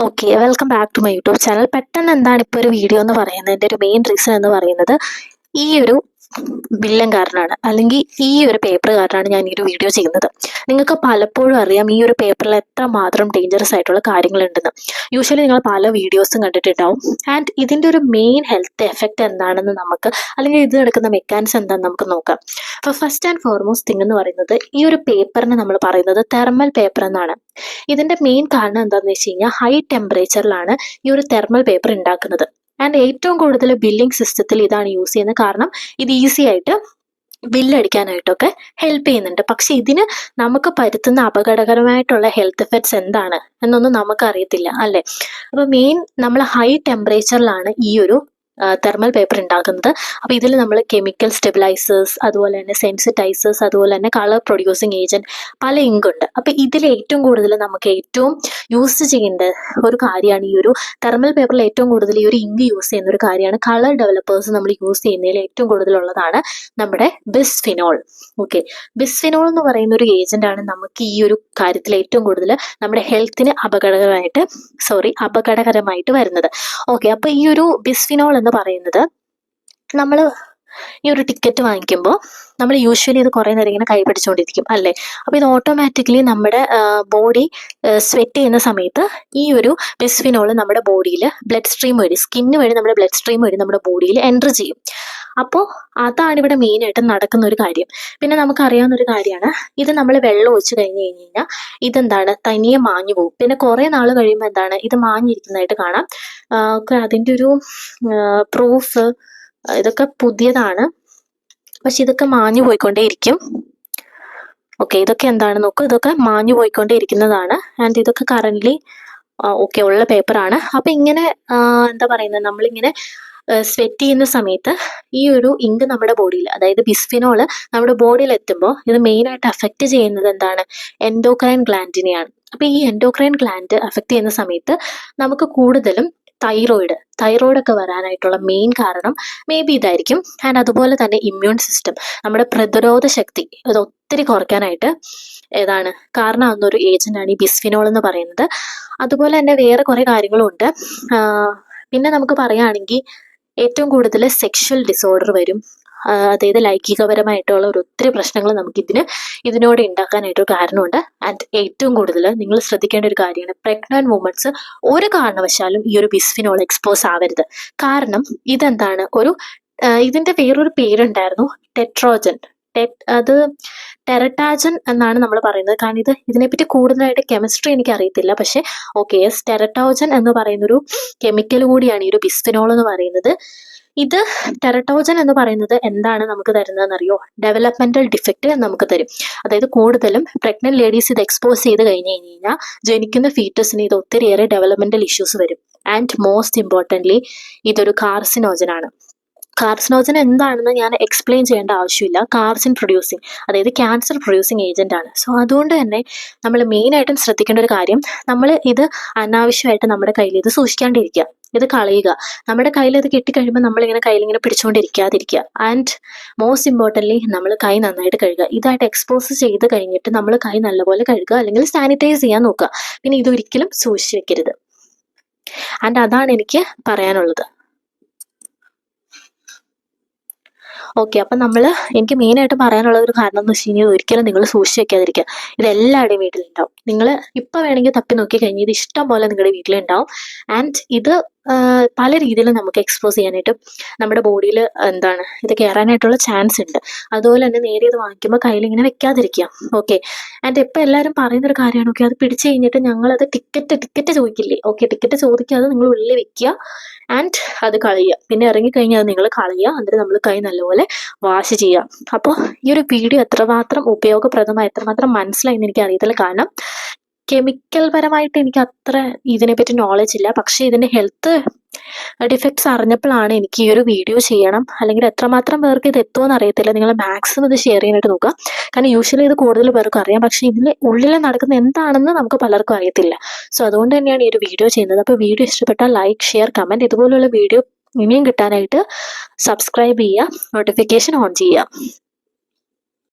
Okay, welcome back to my YouTube channel. പെട്ടെന്ന് എന്താണ് ഇപ്പോൾ ഒരു വീഡിയോ എന്ന് പറയുന്നതിൻ്റെ ഒരു മെയിൻ റീസൺ എന്ന് പറയുന്നത് ഈ ഒരു ബില്ലും കാരണമാണ്, അല്ലെങ്കിൽ ഈ ഒരു പേപ്പർ കാരണമാണ് ഞാൻ ഈ ഒരു വീഡിയോ ചെയ്യുന്നത്. നിങ്ങൾക്ക് പലപ്പോഴും അറിയാം ഈ ഒരു പേപ്പറിൽ എത്രമാത്രം ഡേഞ്ചറസ് ആയിട്ടുള്ള കാര്യങ്ങളുണ്ടെന്ന്. യൂഷ്വലി നിങ്ങൾ പല വീഡിയോസും കണ്ടിട്ടുണ്ടാവും. ആൻഡ് ഇതിൻ്റെ ഒരു മെയിൻ ഹെൽത്ത് എഫക്റ്റ് എന്താണെന്ന് നമുക്ക്, അല്ലെങ്കിൽ ഇത് നടക്കുന്ന മെക്കാനിസം എന്താണെന്ന് നമുക്ക് നോക്കാം. അപ്പോൾ ഫസ്റ്റ് ആൻഡ് ഫോർമോസ്റ്റ് തിങ് എന്ന് പറയുന്നത്, ഈ ഒരു പേപ്പറിന് നമ്മൾ പറയുന്നത് തെർമൽ പേപ്പർ എന്നാണ്. ഇതിൻ്റെ മെയിൻ കാരണം എന്താണെന്ന് വെച്ച് കഴിഞ്ഞാൽ ഹൈ ടെമ്പറേച്ചറിലാണ് ഈ ഒരു തെർമൽ പേപ്പർ ഉണ്ടാക്കുന്നത്. ആൻഡ് ഏറ്റവും കൂടുതൽ ബില്ലിംഗ് സിസ്റ്റത്തിൽ ഇതാണ് യൂസ് ചെയ്യുന്നത്. കാരണം ഇത് ഈസി ആയിട്ട് ബില്ലടിക്കാനായിട്ടൊക്കെ ഹെൽപ്പ് ചെയ്യുന്നുണ്ട്. പക്ഷെ ഇതിന് നമുക്ക് പരുത്തുന്ന അപകടകരമായിട്ടുള്ള ഹെൽത്ത് എഫക്ട്സ് എന്താണ് എന്നൊന്നും നമുക്കറിയത്തില്ല, അല്ലേ? അപ്പോൾ മെയിൻ നമ്മൾ ഹൈ ടെമ്പറേച്ചറിലാണ് ഈ ഒരു തെർമൽ പേപ്പർ ഉണ്ടാക്കുന്നത്. അപ്പോൾ ഇതിൽ നമ്മൾ കെമിക്കൽ സ്റ്റെബിലൈസേഴ്സ്, അതുപോലെ തന്നെ സെൻസിറ്റൈസേഴ്സ്, അതുപോലെ തന്നെ കളർ പ്രൊഡ്യൂസിങ് ഏജൻറ്റ്, പല ഇങ്ക് ഉണ്ട്. അപ്പോൾ ഇതിൽ ഏറ്റവും കൂടുതൽ നമുക്ക് ഏറ്റവും യൂസ് ചെയ്യേണ്ട ഒരു കാര്യമാണ് ഈ ഒരു തെർമൽ പേപ്പറിൽ ഏറ്റവും കൂടുതൽ ഈ ഒരു ഇങ്ക് യൂസ് ചെയ്യുന്ന ഒരു കാര്യമാണ്. കളർ ഡെവലപ്പേഴ്സ് നമ്മൾ യൂസ് ചെയ്യുന്നതിൽ ഏറ്റവും കൂടുതലുള്ളതാണ് നമ്മുടെ ബിസ്ഫിനോൾ. ഓക്കെ, ബിസ്ഫിനോൾ എന്ന് പറയുന്ന ഒരു ഏജൻ്റാണ് നമുക്ക് ഈ ഒരു കാര്യത്തിൽ ഏറ്റവും കൂടുതൽ നമ്മുടെ ഹെൽത്തിന് അപകടകരമായിട്ട് വരുന്നത്. ഓക്കെ, അപ്പോൾ ഈ ഒരു ബിസ്ഫിനോൾ എന്ന് പറയുന്നത്, നമ്മൾ ഈ ഒരു ടിക്കറ്റ് വാങ്ങിക്കുമ്പോൾ നമ്മൾ യൂഷ്വലി ഇത് കുറേ നേരം ഇങ്ങനെ കൈ പിടിച്ചുകൊണ്ടിരിക്കും, അല്ലേ? അപ്പോൾ ഇത് ഓട്ടോമാറ്റിക്കലി നമ്മുടെ ബോഡി സ്വെറ്റ് ചെയ്യുന്ന സമയത്ത് ഈ ഒരു ബിസ്ഫിനോൾ നമ്മുടെ ബോഡിയിൽ ബ്ലഡ് സ്ട്രീം വഴി, സ്കിന്ന് വഴി നമ്മുടെ ബ്ലഡ് സ്ട്രീം വഴി നമ്മുടെ ബോഡിയിൽ എൻ്റർ ചെയ്യും. അപ്പോൾ അതാണ് ഇവിടെ മെയിനായിട്ട് നടക്കുന്ന ഒരു കാര്യം. പിന്നെ നമുക്കറിയാവുന്ന ഒരു കാര്യമാണ്, ഇത് നമ്മൾ വെള്ളം ഒഴിച്ച് കഴിഞ്ഞ് കഴിഞ്ഞാൽ ഇതെന്താണ്, തനിയെ മാഞ്ഞു പോകും. പിന്നെ കുറേ നാൾ കഴിയുമ്പോൾ എന്താണ്, ഇത് മാഞ്ഞിരിക്കുന്നതായിട്ട് കാണാം. അതിൻ്റെ ഒരു പ്രൂഫ് ഇതൊക്കെ പുതിയതാണ്, പക്ഷെ ഇതൊക്കെ മാഞ്ഞു പോയിക്കൊണ്ടേയിരിക്കും. ഓക്കെ, ഇതൊക്കെ എന്താണ് നോക്കുക, ഇതൊക്കെ മാഞ്ഞു പോയിക്കൊണ്ടേ ഇരിക്കുന്നതാണ്. ആൻഡ് ഇതൊക്കെ കറൻ്റ്ലി ഉള്ള പേപ്പറാണ്. അപ്പം ഇങ്ങനെ എന്താ പറയുന്നത്, നമ്മളിങ്ങനെ സ്വെറ്റ് ചെയ്യുന്ന സമയത്ത് ഈ ഒരു ഇങ്ക് നമ്മുടെ ബോഡിയിൽ, അതായത് ബിസ്ഫിനോള് നമ്മുടെ ബോഡിയിൽ എത്തുമ്പോൾ ഇത് മെയിനായിട്ട് അഫക്റ്റ് ചെയ്യുന്നത് എന്താണ്, എൻഡോക്രൈൻ ഗ്ലാൻഡിനെയാണ്. അപ്പോൾ ഈ എൻഡോക്രൈൻ ഗ്ലാൻഡ് അഫക്റ്റ് ചെയ്യുന്ന സമയത്ത് നമുക്ക് കൂടുതലും തൈറോയിഡൊക്കെ വരാനായിട്ടുള്ള മെയിൻ കാരണം മേ ബി ഇതായിരിക്കും. ആൻഡ് അതുപോലെ തന്നെ ഇമ്മ്യൂൺ സിസ്റ്റം, നമ്മുടെ പ്രതിരോധ ശക്തി അത് ഒത്തിരി കുറയ്ക്കാനായിട്ട് കാരണമാകുന്ന ഒരു ഏജൻ്റാണ് ഈ ബിസ്ഫിനോൾ എന്ന് പറയുന്നത്. അതുപോലെ തന്നെ വേറെ കുറേ കാര്യങ്ങളും ഉണ്ട്. പിന്നെ നമുക്ക് പറയുകയാണെങ്കിൽ ഏറ്റവും കൂടുതൽ സെക്ഷൽ ഡിസോർഡർ വരും. അതായത് ലൈംഗികപരമായിട്ടുള്ള ഒത്തിരി പ്രശ്നങ്ങൾ നമുക്ക് ഇതിനോട് ഉണ്ടാക്കാനായിട്ടൊരു കാരണമുണ്ട്. ആൻഡ് ഏറ്റവും കൂടുതൽ നിങ്ങൾ ശ്രദ്ധിക്കേണ്ട ഒരു കാര്യമാണ്, പ്രഗ്നന്റ് വുമൻസ് ഒരു കാരണവശാലും ഈ ഒരു ബിസ്ഫിനോൾ എക്സ്പോസ് ആവരുത്. കാരണം ഇതെന്താണ്, ഇതിൻ്റെ വേറൊരു പേരുണ്ടായിരുന്നു, ടെട്രോജൻ. അത് ടെറട്ടാജൻ എന്നാണ് നമ്മൾ പറയുന്നത്. കാരണം ഇതിനെപ്പറ്റി കൂടുതലായിട്ട് കെമിസ്ട്രി എനിക്ക് അറിയത്തില്ല. പക്ഷേ ഓക്കെ, ടെറട്ടോജൻ എന്ന് പറയുന്നൊരു കെമിക്കൽ കൂടിയാണ് ഈ ഒരു ബിസ്ഫിനോൾ എന്ന് പറയുന്നത്. ഇത് ടെറട്ടോജൻ എന്ന് പറയുന്നത് എന്താണ് നമുക്ക് തരുന്നതെന്നറിയോ? ഡെവലപ്മെന്റൽ ഡിഫക്റ്റ് നമുക്ക് തരും. അതായത് കൂടുതലും പ്രഗ്നന്റ് ലേഡീസ് ഇത് എക്സ്പോസ് ചെയ്ത് കഴിഞ്ഞാൽ ജനിക്കുന്ന ഫീറ്റസിന് ഇത് ഒത്തിരിയേറെ ഡെവലപ്മെന്റൽ ഇഷ്യൂസ് വരും. ആൻഡ് മോസ്റ്റ് ഇമ്പോർട്ടൻ്റ്ലി ഇതൊരു കാർസിനോജനാണ്. കാർസിനോജൻ എന്താണെന്ന് ഞാൻ എക്സ്പ്ലെയിൻ ചെയ്യേണ്ട ആവശ്യമില്ല. കാർസിൻ പ്രൊഡ്യൂസിങ്, അതായത് ക്യാൻസർ പ്രൊഡ്യൂസിങ് ഏജൻ്റ് ആണ്. സോ അതുകൊണ്ട് തന്നെ നമ്മൾ മെയിനായിട്ടും ശ്രദ്ധിക്കേണ്ട ഒരു കാര്യം, നമ്മൾ ഇത് അനാവശ്യമായിട്ട് നമ്മുടെ കയ്യിൽ ഇത് സൂക്ഷിക്കാണ്ടിരിക്കുക, ഇത് കളയുക. നമ്മുടെ കയ്യിൽ ഇത് കിട്ടിക്കഴിയുമ്പോൾ നമ്മളിങ്ങനെ കയ്യിലിങ്ങനെ പിടിച്ചുകൊണ്ടിരിക്കാതിരിക്കുക. ആൻഡ് മോസ്റ്റ് ഇമ്പോർട്ടൻ്റ്ലി നമ്മൾ കൈ നന്നായിട്ട് കഴുകുക. ഇതായിട്ട് എക്സ്പോസ് ചെയ്ത് കഴിഞ്ഞിട്ട് നമ്മൾ കൈ നല്ലപോലെ കഴുകുക, അല്ലെങ്കിൽ സാനിറ്റൈസ് ചെയ്യാൻ നോക്കുക. പിന്നെ ഇതൊരിക്കലും സൂക്ഷിച്ച് വെക്കരുത്. ആൻഡ് അതാണ് എനിക്ക് പറയാനുള്ളത്. ഓക്കെ, അപ്പം എനിക്ക് മെയിനായിട്ട് പറയാനുള്ള ഒരു കാരണം എന്ന് വെച്ച് കഴിഞ്ഞാൽ, ഒരിക്കലും നിങ്ങൾ സൂക്ഷിച്ച് വെക്കാതിരിക്കുക. ഇതെല്ലാവരുടെയും വീട്ടിലുണ്ടാവും. നിങ്ങൾ ഇപ്പോൾ വേണമെങ്കിൽ തപ്പി നോക്കി കഴിഞ്ഞാൽ ഇത് ഇഷ്ടം പോലെ നിങ്ങളുടെ വീട്ടിലുണ്ടാവും. ആൻഡ് ഇത് പല രീതിയിൽ നമുക്ക് എക്സ്പോസ് ചെയ്യാനായിട്ട് നമ്മുടെ ബോഡിയിൽ ഇത് കയറാനായിട്ടുള്ള ചാൻസ് ഉണ്ട്. അതുപോലെ തന്നെ നേരെ ഇത് വാങ്ങിക്കുമ്പോൾ കയ്യിലിങ്ങനെ വെക്കാതിരിക്കുക. ഓക്കെ, ആൻഡ് ഇപ്പോൾ എല്ലാവരും പറയുന്നൊരു കാര്യമാണ്, ഓക്കെ അത് പിടിച്ചു കഴിഞ്ഞിട്ട് ഞങ്ങളത് ടിക്കറ്റ് ചോദിക്കില്ലേ, ഓക്കെ ടിക്കറ്റ് ചോദിക്കാതെ നിങ്ങൾ ഉള്ളിൽ വെക്കുക ആൻഡ് അത് കളയുക. പിന്നെ ഇറങ്ങിക്കഴിഞ്ഞാൽ അത് നിങ്ങൾ കളയുക. എന്നിട്ട് നമ്മൾ കൈ നല്ലപോലെ വാഷ് ചെയ്യുക. അപ്പോൾ ഈ ഒരു വീഡിയോ എത്രമാത്രം ഉപയോഗപ്രദമായി, എത്രമാത്രം മനസ്സിലായെന്ന് എനിക്ക് അറിയത്തില്ല. കാരണം കെമിക്കൽ പരമായിട്ട് എനിക്ക് അത്ര ഇതിനെപ്പറ്റി നോളജ് ഇല്ല. പക്ഷേ ഇതിൻ്റെ ഹെൽത്ത് ഡിഫക്ട്സ് അറിഞ്ഞപ്പോഴാണ് എനിക്ക് ഈ ഒരു വീഡിയോ ചെയ്യണം, അല്ലെങ്കിൽ എത്രമാത്രം പേർക്ക് ഇത് എത്തുമെന്ന് അറിയത്തില്ല. നിങ്ങൾ മാക്സിമം ഇത് ഷെയർ ചെയ്യാനായിട്ട് നോക്കുക. കാരണം യൂഷ്വലി ഇത് കൂടുതൽ പേർക്ക് അറിയാം, പക്ഷേ ഇതിൻ്റെ ഉള്ളിൽ നടക്കുന്ന എന്താണെന്ന് നമുക്ക് പലർക്കും അറിയത്തില്ല. സോ അതുകൊണ്ട് തന്നെയാണ് ഈ ഒരു വീഡിയോ ചെയ്യുന്നത്. അപ്പോൾ വീഡിയോ ഇഷ്ടപ്പെട്ടാൽ ലൈക്ക്, ഷെയർ, കമൻറ്റ്. ഇതുപോലുള്ള വീഡിയോ ഇനിയും കിട്ടാനായിട്ട് സബ്സ്ക്രൈബ് ചെയ്യുക, നോട്ടിഫിക്കേഷൻ ഓൺ ചെയ്യുക.